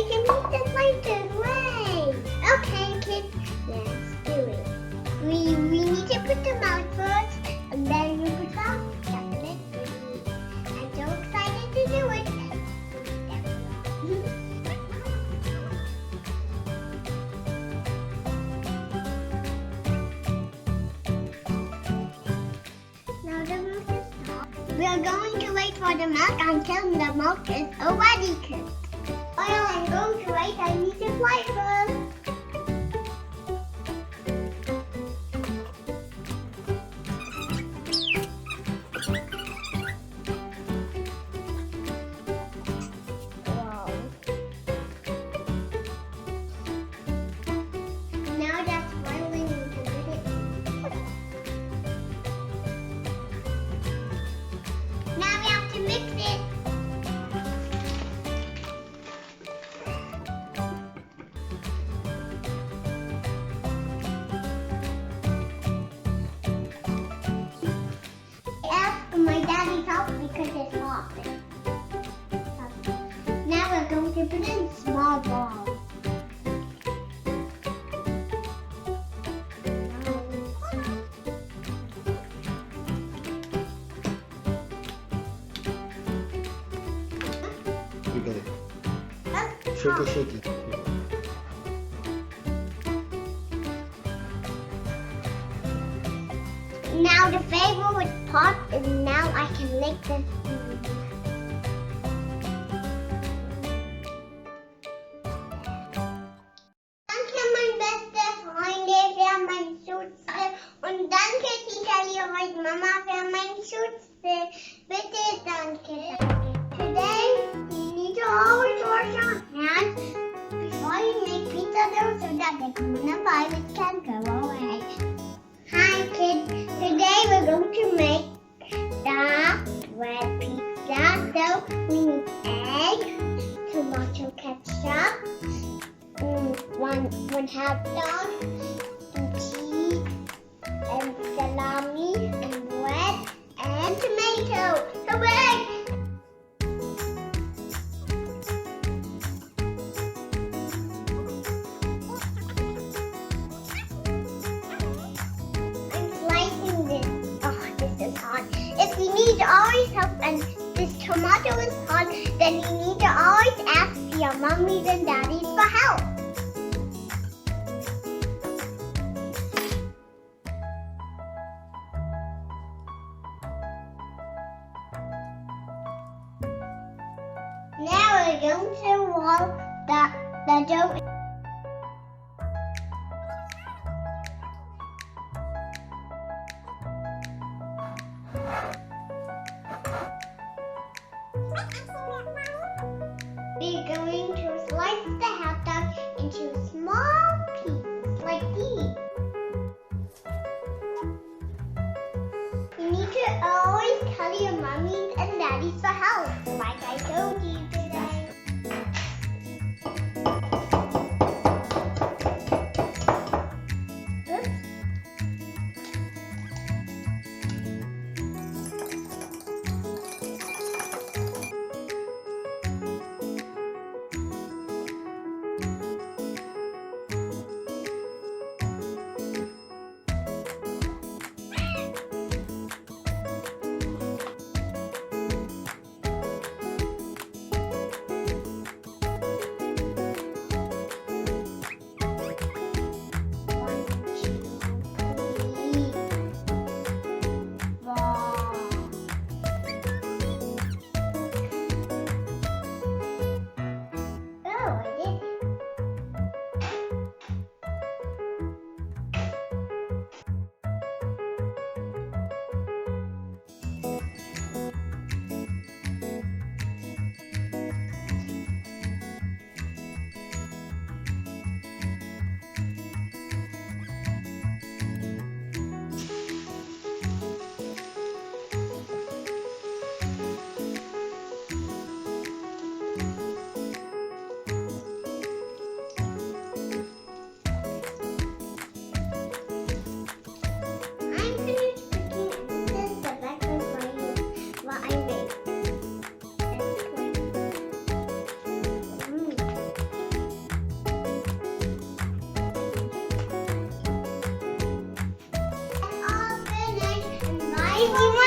can make this lighter way. Okay, kids, let's do it. We need to put them out first, and then you put some chocolate. I'm so excited to do it. Now the milk is hot. We are going to wait for the milk until the milk is already cooked. While I'm going to wait, I need to fly first. Now that's boiling, we can put it. Now we have to mix it. I asked my daddy's help because it's hot. Now we're going to put it in small balls. Shake it, shake it. Now the favorite part is now I can lick this spoon. Danke, mein bester Freunde, für mein Schutze. Und danke, Tita und Mama, für mein Schutze. Bitte, danke. Today, you need to always wash your hands before you make pizza dough so that the coronavirus can go away. Hi kids, today we're going to make the red pizza. So we need egg, tomato ketchup, one hot dog, and cheese, and salami, and bread, and tomato. Hooray! If you need always help and this tomato is hot, then you need to always ask your mummies and daddies for help. Now we're going to roll the dough. We're going to slice the hot dog into small pieces like these. You need to always tell your mummies and daddies for help, like I told you today. Oops. die